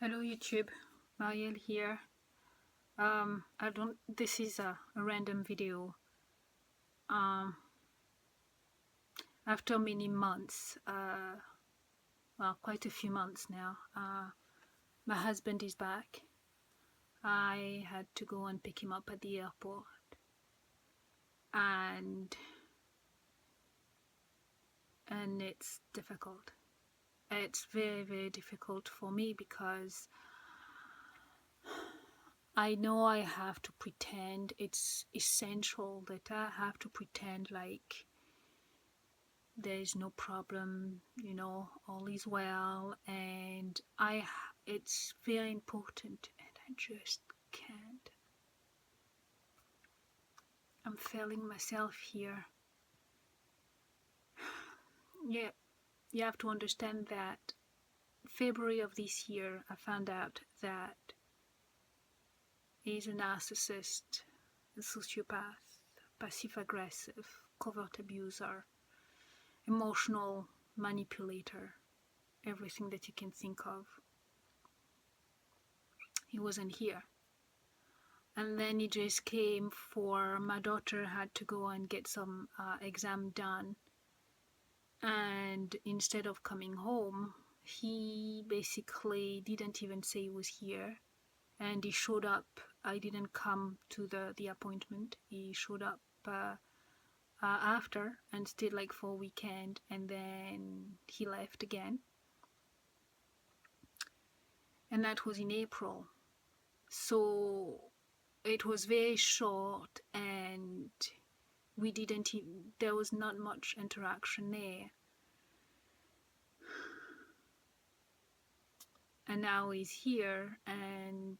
Hello YouTube, Marielle here. This is a random video. After many months, well, quite a few months now, my husband is back. I had to go and pick him up at the airport, and it's difficult. It's very, very difficult for me because I know I have to pretend. It's essential that I have to pretend like there is no problem, all is well, and it's very important, and I just can't. I'm failing myself here. Yeah, you have to understand that February of this year I found out that he's a narcissist, a sociopath, passive aggressive, covert abuser, emotional manipulator, everything that you can think of. He wasn't here. And then he just came for my daughter had to go and get some exam done, and instead of coming home, he basically didn't even say he was here, and he showed up. I didn't come to the appointment. He showed up after and stayed like for a weekend, and then he left again, and that was in April. So it was very short, and there was not much interaction there. And now he's here, and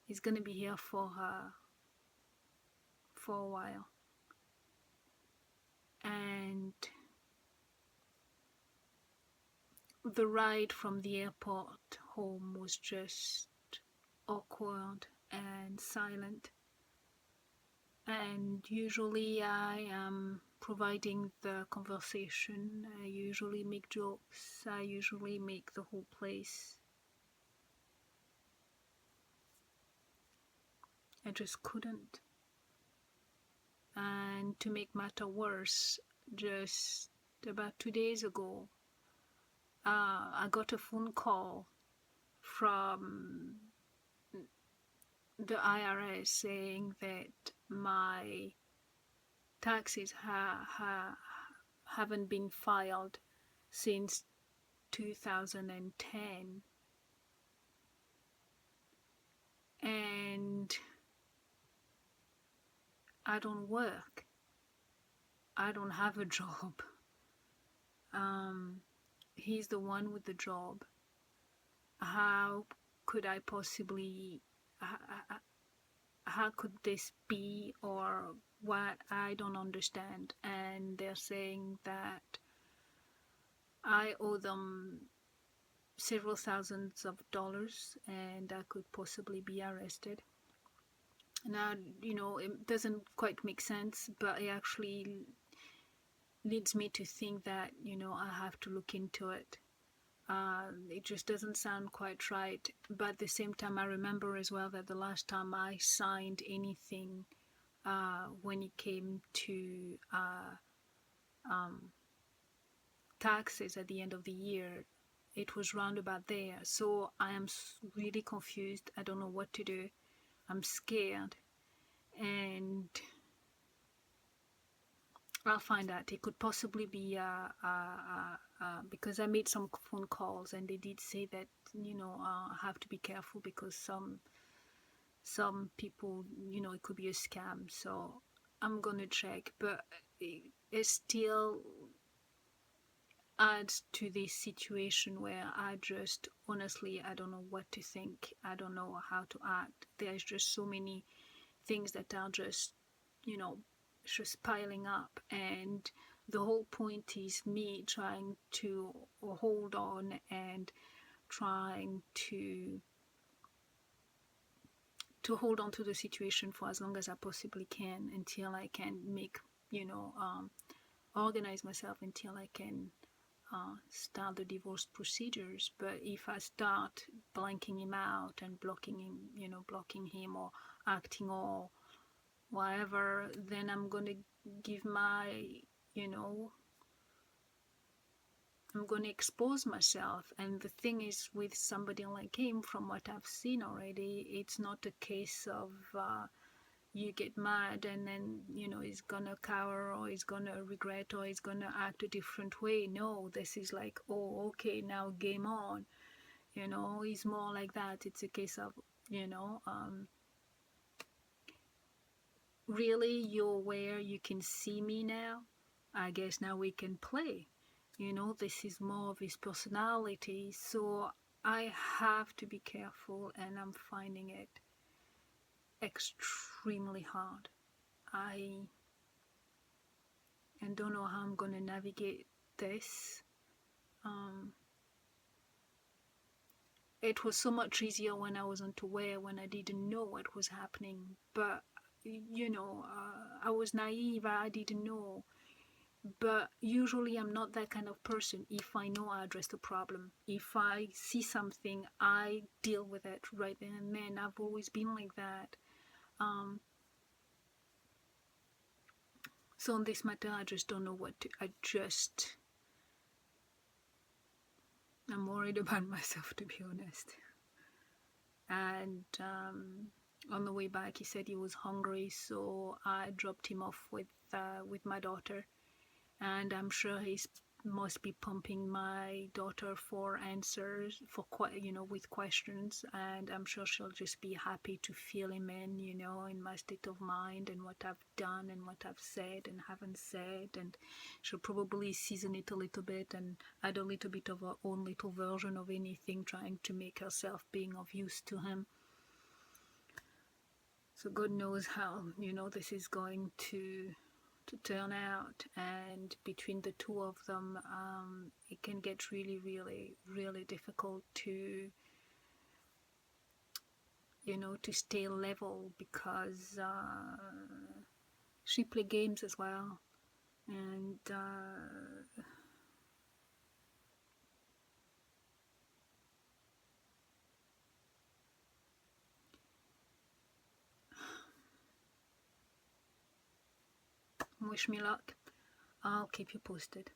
he's gonna be here for a while. And the ride from the airport home was just awkward and silent. And usually I am providing the conversation. I usually make jokes. I usually make the whole place. I just couldn't. And to make matter worse, just about 2 days ago, I got a phone call from the IRS saying that my taxes haven't been filed since 2010, and I don't work. I don't have a job. He's the one with the job. How could I possibly, how could this be, or what? I don't understand. And they're saying that I owe them several thousands of dollars and I could possibly be arrested. Now, it doesn't quite make sense, but it actually leads me to think that, I have to look into it. It just doesn't sound quite right. But at the same time, I remember as well that the last time I signed anything when it came to taxes at the end of the year, it was round about there. So I am really confused. I don't know what to do. I'm scared, and I'll find out. It could possibly be because I made some phone calls and they did say that I have to be careful because some people, it could be a scam. So I'm gonna check, but it still adds to this situation where I just honestly, I don't know what to think. I don't know how to act. There's just so many things that are just piling up, and the whole point is me trying to hold on and trying to hold on to the situation for as long as I possibly can until I can make organize myself, until I can start the divorce procedures. But if I start blanking him out and blocking him or acting or whatever, then I'm gonna give I'm going to expose myself. And the thing is, with somebody like him, from what I've seen already, it's not a case of you get mad and then he's gonna cower or he's gonna regret or he's gonna act a different way. No, this is like, oh, okay, now game on. He's more like that. It's a case of really, you're where you can see me now. I guess now we can play. This is more of his personality, so I have to be careful, and I'm finding it extremely hard. I don't know how I'm going to navigate this. It was so much easier when I wasn't aware, when I didn't know what was happening, but I was naive, I didn't know. But usually I'm not that kind of person. If I know, I address the problem. If I see something, I deal with it right then and then. I've always been like that. So on this matter, I just don't know what to. I'm worried about myself, to be honest. And on the way back, he said he was hungry, so I dropped him off with my daughter. And I'm sure he must be pumping my daughter for answers, with questions, and I'm sure she'll just be happy to fill him in my state of mind and what I've done and what I've said and haven't said, and she'll probably season it a little bit and add a little bit of her own little version of anything, trying to make herself being of use to him. So God knows how, this is going to turn out, and between the two of them, it can get really, really, really difficult to stay level, because she play games as well, and wish me luck. I'll keep you posted.